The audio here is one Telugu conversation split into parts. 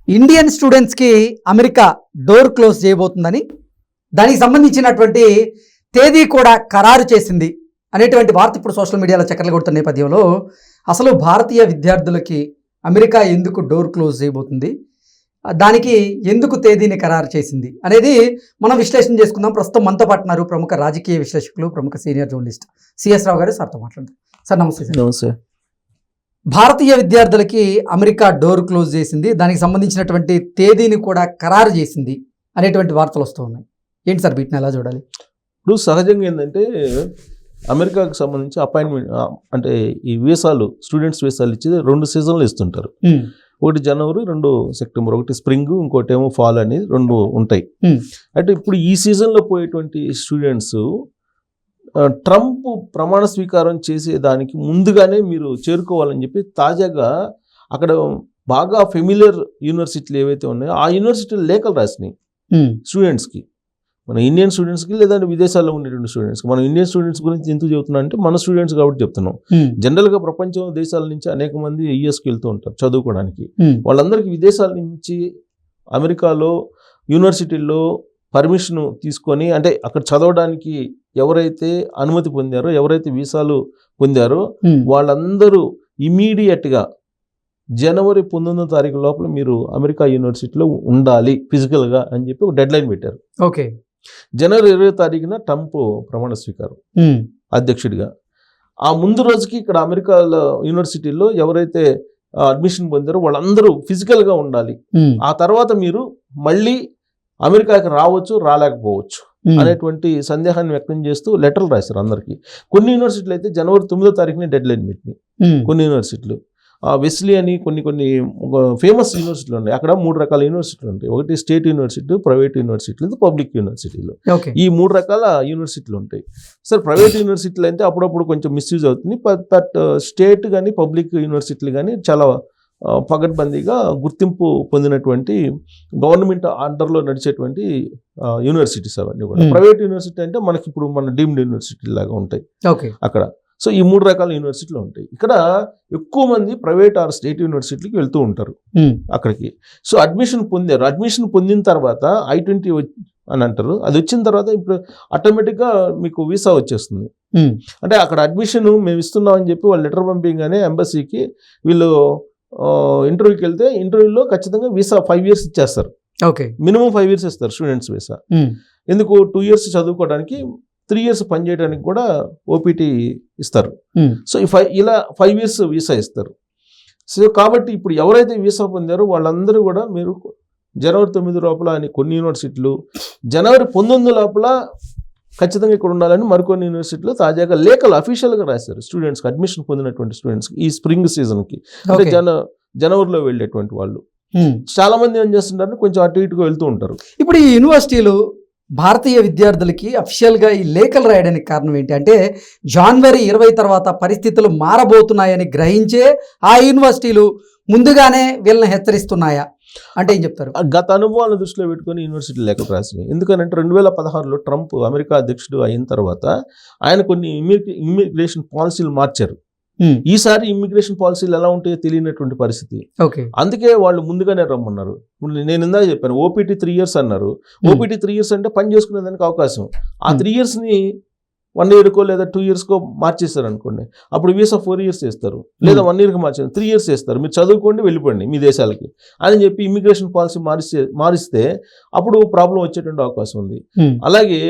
ఇండియన్ స్టూడెంట్స్కి అమెరికా డోర్ క్లోజ్ చేయబోతుందని, దానికి సంబంధించినటువంటి తేదీ కూడా ఖరారు చేసింది అనేటువంటి వార్త ఇప్పుడు సోషల్ మీడియాలో చక్కర్లు కొడుతున్న నేపథ్యంలో అసలు భారతీయ విద్యార్థులకి అమెరికా ఎందుకు డోర్ క్లోజ్ చేయబోతుంది, దానికి ఎందుకు తేదీని ఖరారు చేసింది అనేది మనం విశ్లేషణ చేసుకుందాం. ప్రస్తుతం మనతో పాటు ఉన్నారు ప్రముఖ రాజకీయ విశ్లేషకులు, ప్రముఖ సీనియర్ జర్నలిస్ట్ సిఎస్ రావు గారు. సార్తో మాట్లాడతారు. సార్ నమస్తే. సార్ నమస్తే. భారతీయ విద్యార్థులకి అమెరికా డోర్ క్లోజ్ చేసింది, దానికి సంబంధించినటువంటి తేదీని కూడా ఖరారు చేసింది అనేటువంటి వార్తలు వస్తూ ఉన్నాయి. ఏంటి సార్ వీటిని ఎలా చూడాలి? ఇప్పుడు సహజంగా ఏంటంటే అమెరికాకు సంబంధించి అపాయింట్మెంట్ అంటే ఈ వీసాలు, స్టూడెంట్స్ వీసాలు ఇచ్చేది 2 సీజన్లు ఇస్తుంటారు. ఒకటి జనవరి, 2 సెప్టెంబర్, ఒకటి స్ప్రింగ్, ఇంకోటి ఏమో ఫాల్ అని 2 ఉంటాయి. అంటే ఇప్పుడు ఈ సీజన్లో పోయేటువంటి స్టూడెంట్స్ ట్రంప్ ప్రమాణ స్వీకారం చేసే దానికి ముందుగానే మీరు చేరుకోవాలని చెప్పి తాజాగా అక్కడ బాగా ఫెమిలియర్ యూనివర్సిటీలు ఏవైతే ఉన్నాయో ఆ యూనివర్సిటీలు లేఖలు రాసినాయి స్టూడెంట్స్కి, మన ఇండియన్ స్టూడెంట్స్కి లేదంటే విదేశాల్లో ఉండేటువంటి స్టూడెంట్స్కి. మనం ఇండియన్ స్టూడెంట్స్ గురించి ఎందుకు చెబుతున్నాం అంటే మన స్టూడెంట్స్ కాబట్టి చెప్తున్నాం. జనరల్గా ప్రపంచం దేశాల నుంచి అనేక మంది యుఎస్కి వెళ్తూ ఉంటారు చదువుకోవడానికి. వాళ్ళందరికీ విదేశాల నుంచి అమెరికాలో యూనివర్సిటీల్లో పర్మిషన్ తీసుకొని, అంటే అక్కడ చదవడానికి ఎవరైతే అనుమతి పొందారో, ఎవరైతే వీసాలు పొందారో వాళ్ళందరూ ఇమీడియట్గా జనవరి 19వ తారీఖు లోపల మీరు అమెరికా యూనివర్సిటీలో ఉండాలి ఫిజికల్గా అని చెప్పి ఒక డెడ్ లైన్ పెట్టారు. ఓకే. జనవరి 20వ తారీఖున ట్రంప్ ప్రమాణ స్వీకారం అధ్యక్షుడిగా. ఆ ముందు రోజుకి ఇక్కడ అమెరికాలో యూనివర్సిటీల్లో ఎవరైతే అడ్మిషన్ పొందారో వాళ్ళందరూ ఫిజికల్గా ఉండాలి. ఆ తర్వాత మీరు మళ్ళీ అమెరికాకి రావచ్చు, రాలేకపోవచ్చు అనేటువంటి సందేహాన్ని వ్యక్తం చేస్తూ లెటర్లు రాశారు అందరికీ. కొన్ని యూనివర్సిటీలు అయితే జనవరి 9వ తారీఖుని డెడ్ లైన్ పెట్టినాయి. కొన్ని యూనివర్సిటీలు వెస్లీ అని కొన్ని ఫేమస్ యూనివర్సిటీలు ఉన్నాయి. అక్కడ 3 రకాల యూనివర్సిటీలు ఉంటాయి. ఒకటి స్టేట్ యూనివర్సిటీ, ప్రైవేట్ యూనివర్సిటీలు, పబ్లిక్ యూనివర్సిటీలు. ఈ 3 రకాల యూనివర్సిటీలు ఉంటాయి. సార్ ప్రైవేట్ యూనివర్సిటీలు అయితే అప్పుడప్పుడు కొంచెం మిస్యూజ్ అవుతుంది. బట్ స్టేట్ కానీ పబ్లిక్ యూనివర్సిటీలు కానీ చాలా పగడ్బందీగా గుర్తింపు పొందినటువంటి గవర్నమెంట్ అండర్లో నడిచేటువంటి యూనివర్సిటీస్ అవన్నీ కూడా. ప్రైవేట్ యూనివర్సిటీ అంటే మనకి ఇప్పుడు మన డీమ్డ్ యూనివర్సిటీ లాగా ఉంటాయి అక్కడ. సో ఈ 3 రకాల యూనివర్సిటీలు ఉంటాయి. ఇక్కడ ఎక్కువ మంది ప్రైవేట్ ఆర్ స్టేట్ యూనివర్సిటీకి వెళ్తూ ఉంటారు అక్కడికి. సో అడ్మిషన్ పొందారు. అడ్మిషన్ పొందిన తర్వాత I-20 అని అంటారు. అది వచ్చిన తర్వాత ఇప్పుడు ఆటోమేటిక్గా మీకు వీసా వచ్చేస్తుంది. అంటే అక్కడ అడ్మిషన్ మేము ఇస్తున్నామని చెప్పి వాళ్ళు లెటర్ పంపించగానే ఎంబసీకి వీళ్ళు ఇంటర్వ్యూకి వెళ్తే ఇంటర్వ్యూలో ఖచ్చితంగా వీసా 5 years ఇచ్చేస్తారు. ఓకే. మినిమం 5 years ఇస్తారు స్టూడెంట్స్ వీసా. ఎందుకు 2 years చదువుకోవడానికి, 3 years పనిచేయడానికి కూడా ఓపీటీ ఇస్తారు. సో ఇలా 5 years వీసా ఇస్తారు. సో కాబట్టి ఇప్పుడు ఎవరైతే వీసా పొందారో వాళ్ళందరూ కూడా మీరు జనవరి 9 లోపల అని కొన్ని యూనివర్సిటీలు, జనవరి 19 లోపల ఖచ్చితంగా ఇక్కడ ఉండాలని మరికొన్ని యూనివర్సిటీలో తాజాగా లేఖలు అఫీషియల్గా రాశారు స్టూడెంట్స్కి, అడ్మిషన్ పొందినటువంటి స్టూడెంట్స్కి. ఈ స్ప్రింగ్ సీజన్కి అంటే జనవరిలో వెళ్ళేటువంటి వాళ్ళు చాలా మంది ఏం చేస్తుంటారు, కొంచెం అటు ఇటుగా వెళ్తూ ఉంటారు. ఇప్పుడు ఈ యూనివర్సిటీలు భారతీయ విద్యార్థులకి అఫీషియల్గా ఈ లేఖలు రాయడానికి కారణం ఏంటి అంటే, జనవరి 20 తర్వాత పరిస్థితులు మారబోతున్నాయని గ్రహించే ఆ యూనివర్సిటీలు ముందుగానే వీళ్ళని హెచ్చరిస్తున్నాయా అంటే ఏం చెప్తారు? గత అనుభవాలను దృష్టిలో పెట్టుకొని యూనివర్సిటీ లేఖలు రాసినాయి. ఎందుకంటే 2016లో ట్రంప్ అమెరికా అధ్యక్షుడు అయిన తర్వాత ఆయన కొన్ని ఇమ్మిగ్రేషన్ పాలసీలు మార్చారు. ఈసారి ఇమ్మిగ్రేషన్ పాలసీలు ఎలా ఉంటాయో తెలియనటువంటి పరిస్థితి. అందుకే వాళ్ళు ముందుగానే రమ్మన్నారు. నేను ఇందాక చెప్పాను ఓపీటీ 3 years అన్నారు. ఓపీటీ 3 years అంటే పని చేసుకునేదానికి అవకాశం. ఆ 3 yearsని 1 yearకో లేదా 2 yearsకో మార్చేస్తారు అనుకోండి. అప్పుడు వీసా 4 years చేస్తారు, లేదా 1 yearకి మార్చారు, 3 years చేస్తారు. మీరు చదువుకోండి, వెళ్ళిపోండి మీ దేశాలకి అని చెప్పి ఇమ్మిగ్రేషన్ పాలసీ మారిస్తే అప్పుడు ప్రాబ్లం వచ్చేటువంటి అవకాశం ఉంది. అలాగే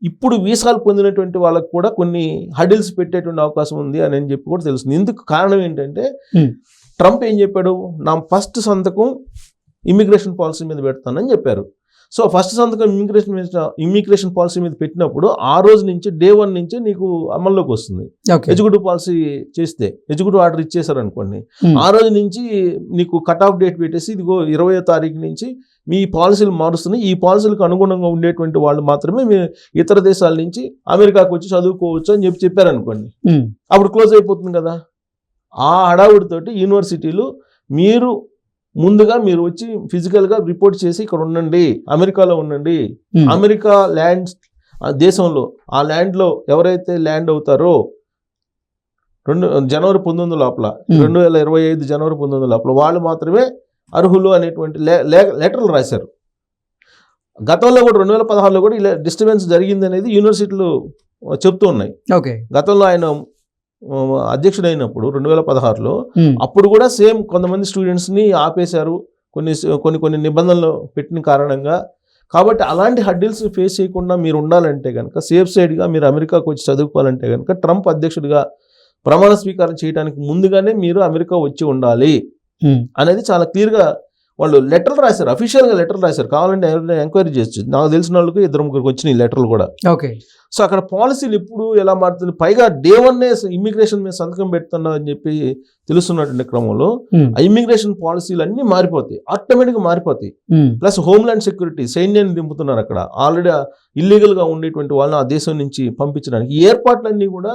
ఇప్పుడు వీసాలు పొందినటువంటి వాళ్ళకు కూడా కొన్ని హడిల్స్ పెట్టేటువంటి అవకాశం ఉంది అని చెప్పి కూడా తెలుస్తుంది. ఎందుకు కారణం ఏంటంటే ట్రంప్ ఏం చెప్పాడు, నా ఫస్ట్ సంతకం ఇమ్మిగ్రేషన్ పాలసీ మీద పెడతానని చెప్పారు. సో ఫస్ట్ సంతకం ఇమ్మిగ్రేషన్ పాలసీ మీద పెట్టినప్పుడు ఆ రోజు నుంచి డే 1 నుంచి నీకు అమల్లోకి వస్తుంది. ఎగ్జిక్యూటివ్ పాలసీ చేస్తే, ఎగ్జిక్యూటివ్ ఆర్డర్ ఇచ్చేసారు అనుకోండి, ఆ రోజు నుంచి నీకు కట్ ఆఫ్ డేట్ పెట్టేసి ఇదిగో 20వ తారీఖు నుంచి మీ పాలసీలు మారుస్తున్నాయి, ఈ పాలసీలకు అనుగుణంగా ఉండేటువంటి వాళ్ళు మాత్రమే మీ ఇతర దేశాల నుంచి అమెరికాకు వచ్చి చదువుకోవచ్చు అని చెప్పారనుకోండి, అప్పుడు క్లోజ్ అయిపోతుంది కదా. ఆ హడావుడితోటి యూనివర్సిటీలు ముందుగా మీరు వచ్చి ఫిజికల్గా రిపోర్ట్ చేసి ఇక్కడ ఉండండి, అమెరికాలో ఉండండి, అమెరికా ల్యాండ్ దేశంలో ఆ ల్యాండ్లో ఎవరైతే ల్యాండ్ అవుతారో జనవరి 19 లోపల 2025 జనవరి 19 లోపల వాళ్ళు మాత్రమే అర్హులు అనేటువంటి లెటర్లు రాశారు. గతంలో కూడా 2016లో కూడా ఇలా డిస్టర్బెన్స్ జరిగింది అనేది యూనివర్సిటీలు చెప్తూ ఉన్నాయి. ఓకే. గతంలో ఆయన అధ్యక్షుడైనప్పుడు 2016లో అప్పుడు కూడా సేమ్ కొంతమంది స్టూడెంట్స్ని ఆపేశారు కొన్ని నిబంధనలు పెట్టిన కారణంగా. కాబట్టి అలాంటి హడ్డిల్స్ ఫేస్ చేయకుండా మీరు ఉండాలంటే కనుక, సేఫ్ సైడ్గా మీరు అమెరికాకు వచ్చి చదువుకోవాలంటే కనుక ట్రంప్ అధ్యక్షుడిగా ప్రమాణ స్వీకారం చేయడానికి ముందుగానే మీరు అమెరికా వచ్చి ఉండాలి అనేది చాలా క్లియర్గా వాళ్ళు లెటర్లు రాశారు, అఫీషియల్గా లెటర్లు రాశారు. కావాలంటే ఎవరైనా ఎంక్వైరీ చేయొచ్చు. నాకు తెలిసిన వాళ్ళకి 2-3 వచ్చినాయి లెటర్లు కూడా. ఓకే. సో అక్కడ పాలసీలు ఎప్పుడు ఎలా మారుతుంది, పైగా డే 1 ఇమ్మిగ్రేషన్ మీద సంతకం పెడుతున్నా అని చెప్పి తెలుస్తున్నటువంటి క్రమంలో ఆ ఇమ్మిగ్రేషన్ పాలసీలు అన్నీ మారిపోతాయి, ఆటోమేటిక్గా మారిపోతాయి. ప్లస్ హోమ్ల్యాండ్ సెక్యూరిటీ సైన్యాన్ని దింపుతున్నారు అక్కడ. ఆల్రెడీ ఇల్లీగల్గా ఉండేటువంటి వాళ్ళని ఆ దేశం నుంచి పంపించడానికి ఈ ఏర్పాట్లన్నీ కూడా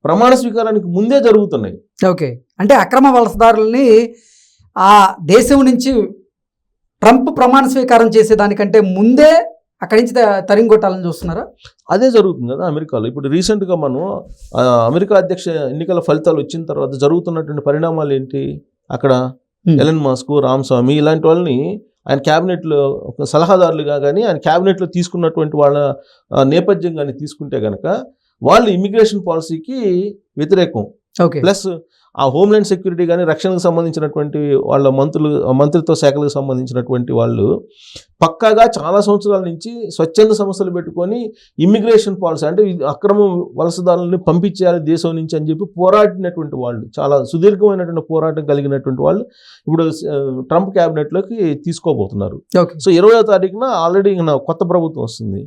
ప్రమాణ స్వీకారానికి ముందే జరుగుతున్నాయి. ఓకే. అంటే అక్రమ వలసదారుల్ని ఆ దేశం నుంచి ట్రంప్ ప్రమాణ స్వీకారం చేసేదానికంటే ముందే అక్కడి నుంచి తరిమికొట్టాలని చూస్తున్నారా? అదే జరుగుతుంది కదా అమెరికాలో. ఇప్పుడు రీసెంట్గా మనం అమెరికా అధ్యక్ష ఎన్నికల ఫలితాలు వచ్చిన తర్వాత జరుగుతున్నటువంటి పరిణామాలు ఏంటి, అక్కడ ఎలన్ మస్క్, రామస్వామి ఇలాంటి వాళ్ళని ఆయన క్యాబినెట్లో సలహాదారులుగా కానీ ఆయన క్యాబినెట్లో తీసుకున్నటువంటి వాళ్ళ నేపథ్యం కానీ తీసుకుంటే కనుక వాళ్ళు ఇమిగ్రేషన్ పాలసీకి వ్యతిరేకం. ప్లస్ ఆ హోమ్ల్యాండ్ సెక్యూరిటీ కానీ రక్షణకు సంబంధించినటువంటి వాళ్ళ మంత్రిత్వ శాఖలకు సంబంధించినటువంటి వాళ్ళు పక్కాగా చాలా సంవత్సరాల నుంచి స్వచ్ఛంద సంస్థలు పెట్టుకొని ఇమ్మిగ్రేషన్ పాలసీ అంటే అక్రమ వలసదారులని పంపించేయాలి దేశం నుంచి అని చెప్పి పోరాడినటువంటి వాళ్ళు, చాలా సుదీర్ఘమైనటువంటి పోరాటం కలిగినటువంటి వాళ్ళు ఇప్పుడు ట్రంప్ క్యాబినెట్లోకి తీసుకోబోతున్నారు. సో 20వ తారీఖున ఆల్రెడీ కొత్త ప్రభుత్వం వస్తుంది.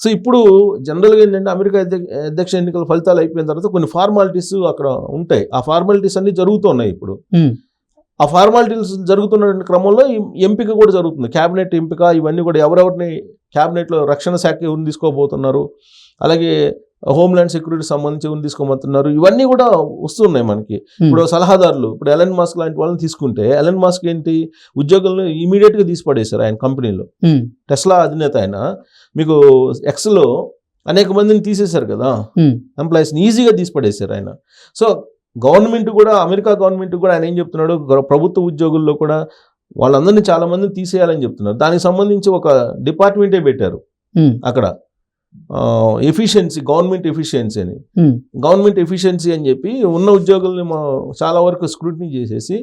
సో ఇప్పుడు జనరల్గా ఏంటంటే అమెరికా అధ్యక్ష ఎన్నికల ఫలితాలు అయిపోయిన తర్వాత కొన్ని ఫార్మాలిటీస్ అక్కడ ఉంటాయి. ఆ ఫార్మాలిటీస్ అన్ని జరుగుతున్నాయి. ఇప్పుడు ఆ ఫార్మాలిటీస్ జరుగుతున్న క్రమంలో ఎంపిక కూడా జరుగుతుంది, క్యాబినెట్ ఎంపిక. ఇవన్నీ కూడా ఎవరెవరిని క్యాబినెట్లో రక్షణ శాఖ ఎవరిని తీసుకోబోతున్నారు, అలాగే హోమ్ల్యాండ్ సెక్యూరిటీ సంబంధించి ఎవరిని తీసుకోబోతున్నారు, ఇవన్నీ కూడా వస్తున్నాయి మనకి. ఇప్పుడు సలహాదారులు, ఇప్పుడు ఎలన్ మస్క్ లాంటి వాళ్ళని తీసుకుంటే ఎలన్ మస్క్ ఏంటి ఉద్యోగులను ఇమీడియట్గా తీసి పడేశారు ఆయన కంపెనీలో. టెస్లా అధినేత ఆయన. మీకు ఎక్స్లో అనేక మందిని తీసేశారు కదా ఎంప్లాయీస్ని, ఈజీగా తీసి పడేశారు ఆయన. సో గవర్నమెంట్ కూడా, అమెరికా గవర్నమెంట్ కూడా ఆయన ఏం చెప్తున్నాడు, ప్రభుత్వ ఉద్యోగుల్లో కూడా వాళ్ళందరినీ చాలా మందిని తీసేయాలని చెప్తున్నారు. దానికి సంబంధించి ఒక డిపార్ట్మెంటే పెట్టారు అక్కడ, ఎఫిషియన్సీ, గవర్నమెంట్ ఎఫిషియన్సీ అని. గవర్నమెంట్ ఎఫిషియన్సీ అని చెప్పి ఉన్న ఉద్యోగుల్ని చాలా వరకు స్క్రూటినీ చేసేసి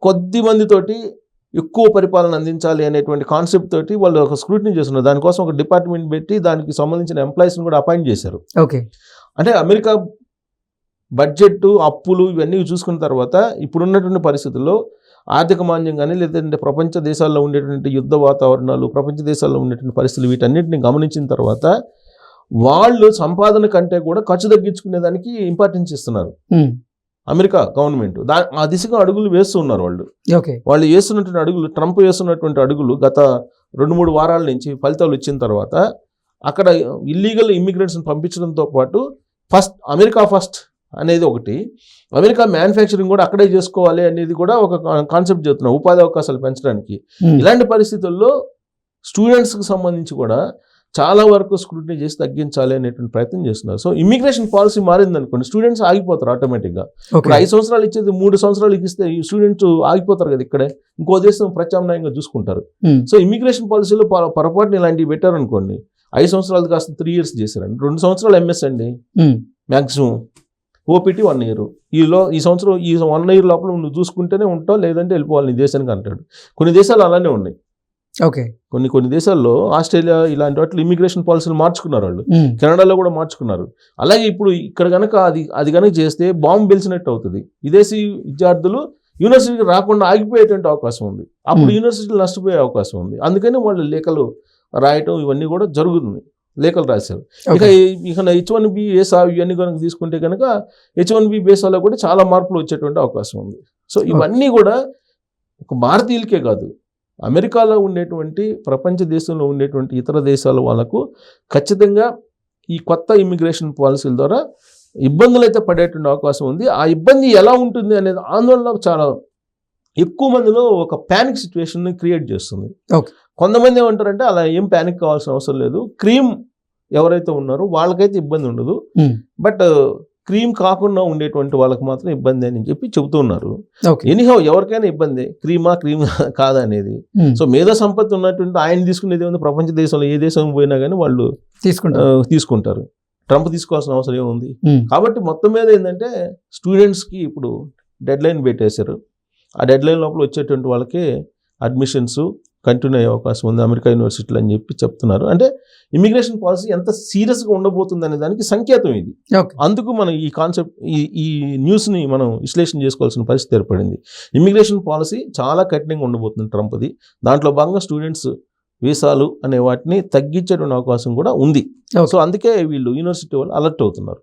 కొద్ది మందితోటి ఎక్కువ పరిపాలన అందించాలి అనేటువంటి కాన్సెప్ట్ తోటి వాళ్ళు ఒక స్క్రూటినీ చేస్తున్నారు. దానికోసం ఒక డిపార్ట్మెంట్ పెట్టి దానికి సంబంధించిన ఎంప్లాయీస్ని కూడా అపాయింట్ చేశారు. ఓకే. అంటే అమెరికా బడ్జెట్, అప్పులు ఇవన్నీ చూసుకున్న తర్వాత ఇప్పుడున్నటువంటి పరిస్థితుల్లో ఆర్థిక మాంద్యం కానీ లేదంటే ప్రపంచ దేశాల్లో ఉండేటువంటి యుద్ధ వాతావరణాలు, ప్రపంచ దేశాల్లో ఉండేటువంటి పరిస్థితులు వీటన్నిటిని గమనించిన తర్వాత వాళ్ళు సంపాదన కంటే కూడా ఖర్చు తగ్గించుకునే దానికి ఇంపార్టెన్స్ ఇస్తున్నారు అమెరికా గవర్నమెంట్. ఆ దిశగా అడుగులు వేస్తున్నారు వాళ్ళు వేస్తున్నటువంటి అడుగులు, ట్రంప్ వేస్తున్నటువంటి అడుగులు గత 2-3 వారాల నుంచి ఫలితాలు వచ్చిన తర్వాత అక్కడ ఇల్లీగల్ ఇమ్మిగ్రెంట్స్ని పంపించడంతో పాటు అమెరికా ఫస్ట్ అనేది ఒకటి, అమెరికా మ్యానుఫ్యాక్చరింగ్ కూడా అక్కడే చేసుకోవాలి అనేది కూడా ఒక కాన్సెప్ట్ చెప్తున్నారు, ఉపాధి అవకాశాలు పెంచడానికి. ఇలాంటి పరిస్థితుల్లో స్టూడెంట్స్కి సంబంధించి కూడా చాలా వరకు స్క్రూటినీ చేసి తగ్గించాలి అనేటువంటి ప్రయత్నం చేస్తున్నారు. సో ఇమ్మిగ్రేషన్ పాలసీ మారింది అనుకోండి, స్టూడెంట్స్ ఆగిపోతారు ఆటోమేటిక్గా. ఇప్పుడు 5 సంవత్సరాలు ఇచ్చేది 3 సంవత్సరాలు ఇస్తే ఈ స్టూడెంట్స్ ఆగిపోతారు కదా ఇక్కడే, ఇంకో దేశం ప్రత్యామ్నాయంగా చూసుకుంటారు. సో ఇమ్మిగ్రేషన్ పాలసీలో పొరపాటున ఇలాంటివి పెట్టారనుకోండి, 5 సంవత్సరాలు కాస్త 3 years చేశారండి, 2 సంవత్సరాలు ఎంఎస్ అండి మ్యాక్సిమం, ఓపీటీ 1 year. ఈ సంవత్సరం ఈ 1 year లోపల నువ్వు చూసుకుంటేనే ఉంటావు, లేదంటే వెళ్ళిపోవాలి నీ దేశానికి అంటాడు. కొన్ని దేశాలు అలానే ఉన్నాయి. ఓకే. కొన్ని దేశాల్లో, ఆస్ట్రేలియా ఇలాంటి వాటిలో ఇమిగ్రేషన్ పాలసీలు మార్చుకున్నారు వాళ్ళు, కెనడాలో కూడా మార్చుకున్నారు. అలాగే ఇప్పుడు ఇక్కడ కనుక అది కనుక చేస్తే బాంబు బెలిసినట్టు అవుతుంది. విదేశీ విద్యార్థులు యూనివర్సిటీకి రాకుండా ఆగిపోయేటువంటి అవకాశం ఉంది, అప్పుడు యూనివర్సిటీలు నష్టపోయే అవకాశం ఉంది. అందుకని వాళ్ళు లేఖలు రాయటం ఇవన్నీ కూడా జరుగుతుంది, లేఖలు రాశారు. ఇక H1B వీసా ఇవన్నీ కనుక తీసుకుంటే కనుక H1B వీసాలో కూడా చాలా మార్పులు వచ్చేటువంటి అవకాశం ఉంది. సో ఇవన్నీ కూడా ఒక భారతీయులకే కాదు, అమెరికాలో ఉండేటువంటి ప్రపంచ దేశంలో ఉండేటువంటి ఇతర దేశాల వాళ్ళకు ఖచ్చితంగా ఈ కొత్త ఇమ్మిగ్రేషన్ పాలసీల ద్వారా ఇబ్బందులు అయితే పడేటువంటి అవకాశం ఉంది. ఆ ఇబ్బంది ఎలా ఉంటుంది అనేది ఆందోళన చాలా ఎక్కువ మందిలో ఒక ప్యానిక్ సిచ్యువేషన్ క్రియేట్ చేస్తుంది. కొంతమంది ఏమంటారంటే అలా ఏం ప్యానిక్ కావాల్సిన అవసరం లేదు, క్రీమ్ ఎవరైతే ఉన్నారో వాళ్ళకైతే ఇబ్బంది ఉండదు, బట్ క్రీమ్ కాకుండా ఉండేటువంటి వాళ్ళకి మాత్రం ఇబ్బంది అని చెప్పి చెబుతూ ఉన్నారు. ఓకే. ఎనీహౌ ఎవరికైనా ఇబ్బంది, క్రీమ్ కాదా అనేది. సో మేధో సంపత్తి ఉన్నటువంటి ఆయన తీసుకునేది ఏముంది, ప్రపంచ దేశంలో ఏ దేశం పోయినా కానీ వాళ్ళు తీసుకుంటారు. ట్రంప్ తీసుకోవాల్సిన అవసరం ఏముంది. కాబట్టి మొత్తం మీద ఏంటంటే స్టూడెంట్స్కి ఇప్పుడు డెడ్ లైన్ పెట్టేశారు. ఆ డెడ్ లైన్ లోపల వచ్చేటువంటి వాళ్ళకి అడ్మిషన్స్ కంటిన్యూ అయ్యే అవకాశం ఉంది అమెరికా యూనివర్సిటీలు అని చెప్పి చెప్తున్నారు. అంటే ఇమిగ్రేషన్ పాలసీ ఎంత సీరియస్గా ఉండబోతుంది అనే దానికి సంకేతం ఇది. అందుకు మనం ఈ కాన్సెప్ట్ ఈ న్యూస్ని మనం విశ్లేషణ చేసుకోవాల్సిన పరిస్థితి ఏర్పడింది. ఇమిగ్రేషన్ పాలసీ చాలా కఠినంగా ఉండబోతుంది ట్రంప్ది. దాంట్లో భాగంగా స్టూడెంట్స్ వీసాలు అనే వాటిని తగ్గించేటువంటి అవకాశం కూడా ఉంది. సో అందుకే వీళ్ళు యూనివర్సిటీ వాళ్ళు అలర్ట్ అవుతున్నారు.